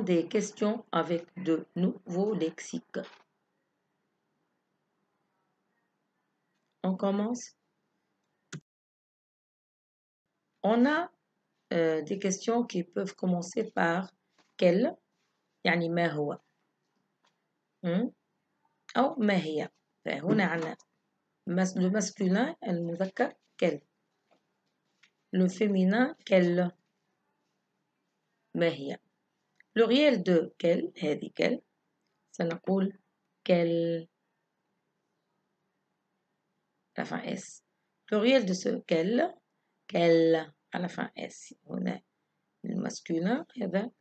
des questions avec de nouveaux lexiques. On commence. On a des questions qui peuvent commencer par quel, يعني ما هو، أو ما هي. فهنا عندنا le masculin المذكر quel، le féminin quel، ما هي. pluriel de quel، هذه quel، سنقول quel à la fin S. pluriel de ce quel à la fin S. هنا الماسكولين هذا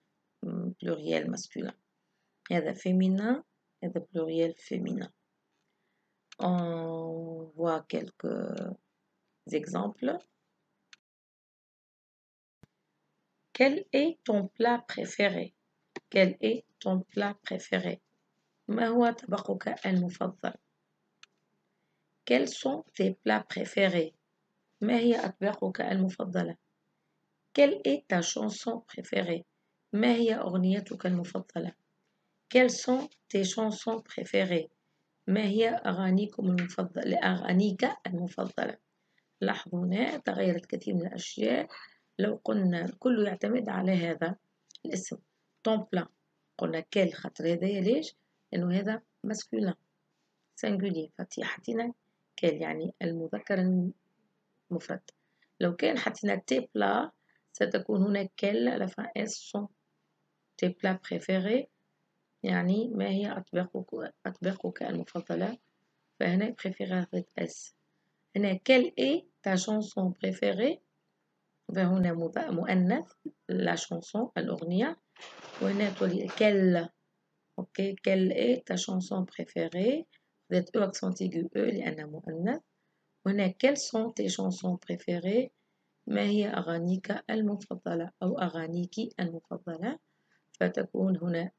pluriel masculin، هذا féminin هذا pluriel féminin. On voit quelques exemples. Quel est ton plat préféré? Quel est ton plat préféré? ما هو طبقك المفضل؟ Quels sont tes plats préférés? ما هي أطباقك المفضلة؟ Quelle est ta chanson préférée? ما هي أغنيتك المفضلة؟ Quelles sont tes chansons préférées؟ ما هي أغانيكم المفضلة؟ أغانيك المفضلة؟ لاحظوا هنا تغيرت كثير من الأشياء. لو قلنا كله يعتمد على هذا الاسم ton plat، قلنا كل خاطر هذايا ليش؟ لأنه هذا masculin singulier، فحطينا كل يعني المذكر المفرد. لو كان حطينا tes plats ستكون هناك كل على fin s sont tes plats préférés، يعني ما هي أطباقك المفضلة، فهنا préféré s. هنا quelle est ta chanson préférée، فهنا مؤنث la chanson الأغنية، وهنا تولي quelle. اوكي quelle est ta chanson préférée، ذات او accent aigu e لأنها مؤنث. وهنا quelles sont tes chansons préférées، ما هي أغانيك المفضلة أو أغانيك المفضلة، فتكون هنا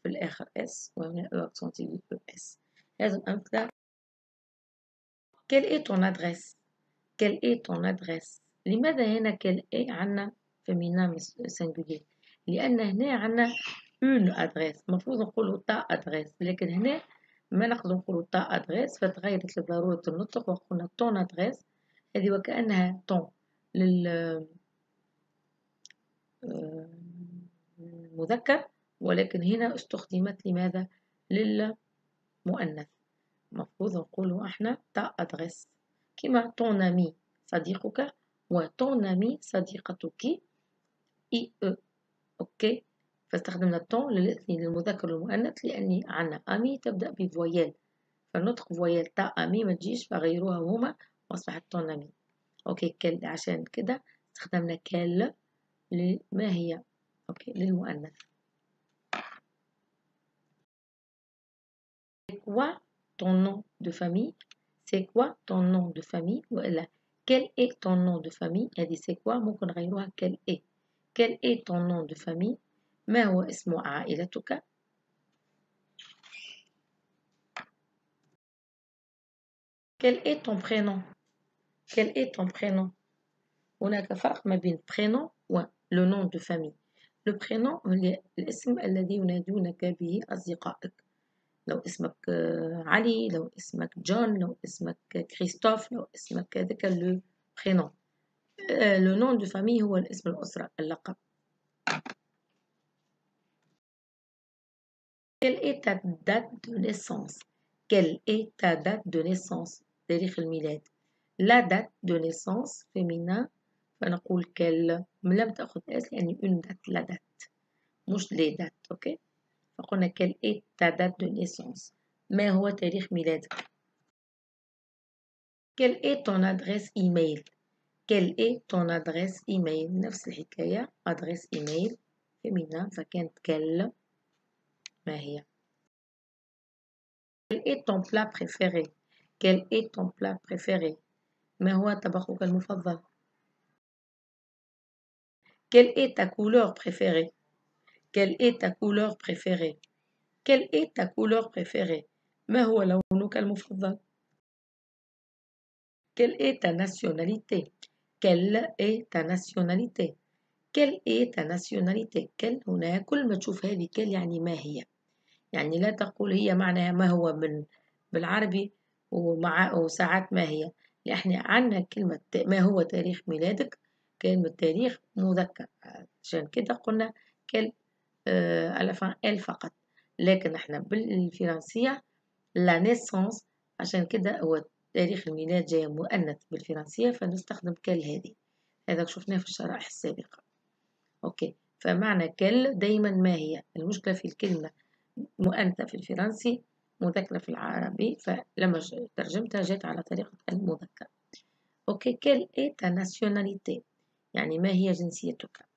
في الآخر S وهنا او accent aigu es. هذه الأمثلة. quelle est ton adresse، quelle est ton adresse. لماذا هنا quelle est عنا féminin singulier؟ لأن هنا عنا une adresse، المفروض نقولوا ta adresse، لكن هنا ما نقدر نقولوا ta adresse، فتغيرت لضرورة النطق وقلنا ton adresse. هذه وكأنها ton للمذكر، ولكن هنا استخدمت لماذا؟ للمؤنث. المفروض نقولوا احنا ta adresse، كما ton ami صديقك و ton ami صديقتك اي او. اوكي فاستخدمنا ton للاثنين للمذكر والمؤنث، لاني عنا امي تبدا بفويل، فالنطق فويل تا امي ما تجيش فغيروها هما واصبحت ton ami. اوكي كل عشان كده استخدمنا كل لما هي اوكي للمؤنث. c'est quoi ton nom de famille، c'est quoi ton nom de famille، والا quel est ton nom de famille. هذه c'est quoi ممكن نغيروها quel est. quel est ton nom de famille، ما هو اسم عائلتك. quel est ton prénom، quel est ton prénom. هناك فرق ما بين prénom و le nom de famille. le prénom هو الاسم الذي ينادونك به أصدقائك، لو اسمك علي، لو اسمك جون، لو اسمك كريستوف، لو اسمك كذلك le prénom. le nom de famille هو الاسم الأسرة اللقب. quelle est ta date de naissance، quelle est ta date de naissance، تاريخ الميلاد. la date de naissance féminin فنقول quelle، لم تأخذ اس يعني une date la date مش les dates. اوكي فقلنا quelle est ta date de naissance، ما هو تاريخ ميلادك. quelle est ton adresse email، quelle est ton adresse email، نفس الحكاية adresse email féminin فكانت quelle ما هي. quel est ton plat préféré، quel est ton plat préféré، ما هو طبقك المفضل. quelle est ta couleur préférée، quelle est ta couleur préférée، quelle est ta couleur préférée، ما هو لونك المفضل. quelle est ta nationalité، quelle est ta nationalité، quelle est ta nationalité؟ quelle هنا كل ما تشوف هذه quelle يعني ما هي، يعني لا تقول هي معناها ما هو بالعربي وساعات ما هي، احنا عندنا كلمة ما هو تاريخ ميلادك، كلمة تاريخ مذكر، عشان كده قلنا كل على ال فقط، لكن احنا بالفرنسية لا نيسانس، عشان كده هو تاريخ الميلاد جاي مؤنث بالفرنسية فنستخدم كل هذه، هذا شفناه في الشرائح السابقة. اوكي، فمعنى كل دايما ما هي، المشكلة في الكلمة مؤنثة في الفرنسي مذكرة في العربي، فلما ترجمتها جت على طريقة المذكر. اوكي، quelle est ta nationalité؟ يعني ما هي جنسيتك؟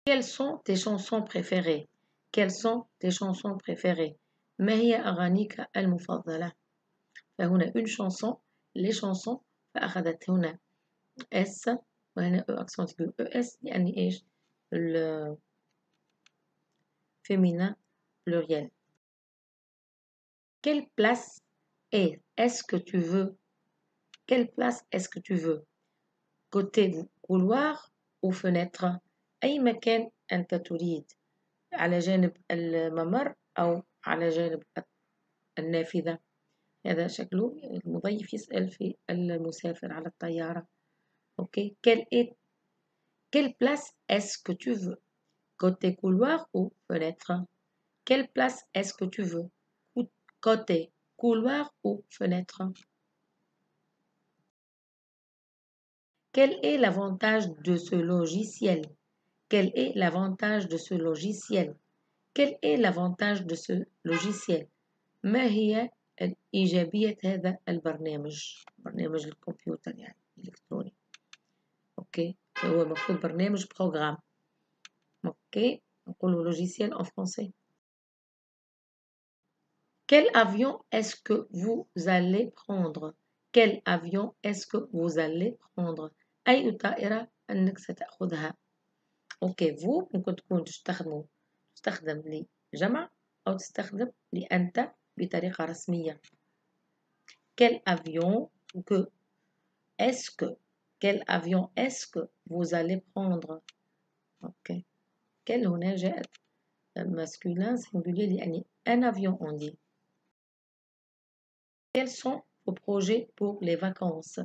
Quelles sont tes chansons préférées؟ Quelles sont tes chansons préférées؟ ما هي أغانيك المفضلة؟ فهنا une chanson، les chansons، فأخذت هنا S وهنا accent aigu ES يعني إيش؟ féminin pluriel. Quelle place est-ce que tu veux? Quelle place est-ce que tu veux? côté couloir ou fenêtre؟ أي مكان أنت تريد، على جانب الممر أو على جانب النافذة؟ هذا شكله المضيف يسأل في المسافر على الطيارة. أوكي، quelle place est-ce que tu veux؟ côté couloir ou fenêtre؟ Quelle place est-ce que tu veux? Côté couloir ou fenêtre? Quel est l'avantage de ce logiciel? Quel est l'avantage de ce logiciel? Quel est l'avantage de ce logiciel؟ ما هي إيجابية هذا البرنامج؟ برنامج الكمبيوتر يعني إلكتروني. أوكي، هو المفروض برنامج بروغرام. أوكي، نقول logiciel en français. Quel avion est-ce que vous allez prendre؟ Quel avion est-ce que vous allez prendre؟ أي طائرة أنك ستأخذها؟ أوكي، vous ممكن تكون تستخدم لجمع أو تستخدم لأنت بطريقة رسمية. Quel avion quel avion est-ce que vous allez prendre؟ أوكي، quel هنا جاءت masculin singulier يعني un avion on dit. Quels sont vos projets pour les vacances?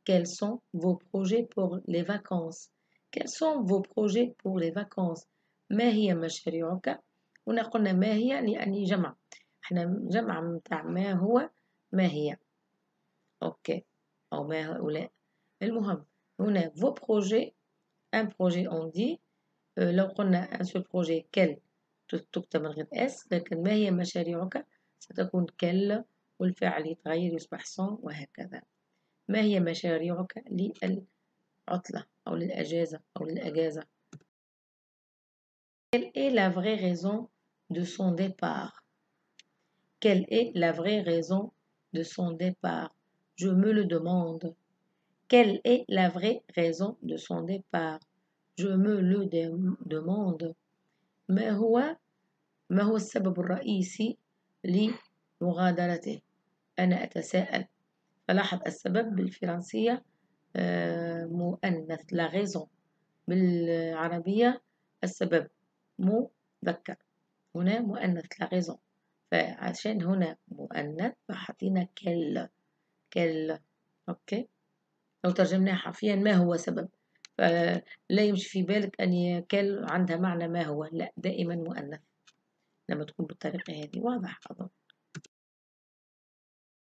Quels sont vos projets pour les vacances? Quels sont vos projets pour les vacances؟ ما هي مشاريعك؟ هنا قلنا ما هي لأني جمع، احنا جمع متاع ما هو ما هي. اوكي، أو ما هؤلاء. المهم هنا vos projets، un projet on dit، لو قلنا un seul projet quel تكتب من غير اس، لكن ما هي مشاريعك ستكون كل والفعل يتغير يصبح صون وهكذا. ما هي مشاريعك للعطلة أو للأجازة أو للأجازة؟ Quelle est la vraie raison de son départ? Quelle est la vraie raison de son départ? Je me le demande. Quelle est la vraie raison de son départ? Je me le demande. ما هو السبب الرئيسي لمغادرته؟ أنا أتساءل. فلاحظ السبب بالفرنسية مؤنث لا raison، بالعربية السبب مذكر، هنا مؤنث لا raison، فعشان هنا مؤنث فحطينا كل. أوكي، لو ترجمناها حرفيا ما هو سبب، فلا يمشي في بالك أن كل عندها معنى ما هو، لا دائما مؤنث لما تكون بالطريقة هذه. واضح أظن.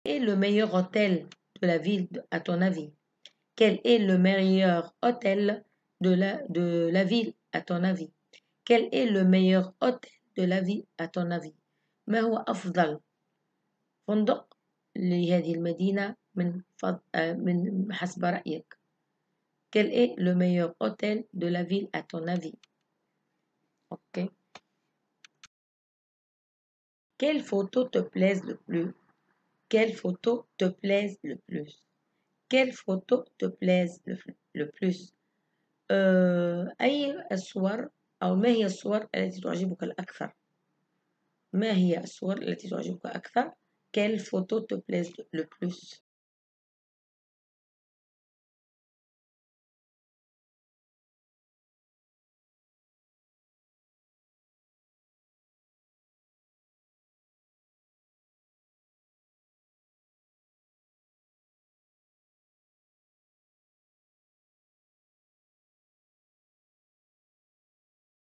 Quel est le meilleur hôtel de la ville à ton avis? Quel est le meilleur hôtel de la ville à ton avis? Quel est le meilleur hôtel de la ville à ton avis؟ ما هو أفضل فندق لهذه المدينة من حسب رأيك؟ Quel est le meilleur hôtel de la ville à ton avis? Ok. Quelle photo te plaise le plus? Quelle photo te plaise le plus? Quelle photo te plaise le plus؟ أي الصور أو ما هي الصور التي تعجبك الأكثر؟ ما هي الصور التي تعجبك أكثر؟ Quelle photo te plaise le plus؟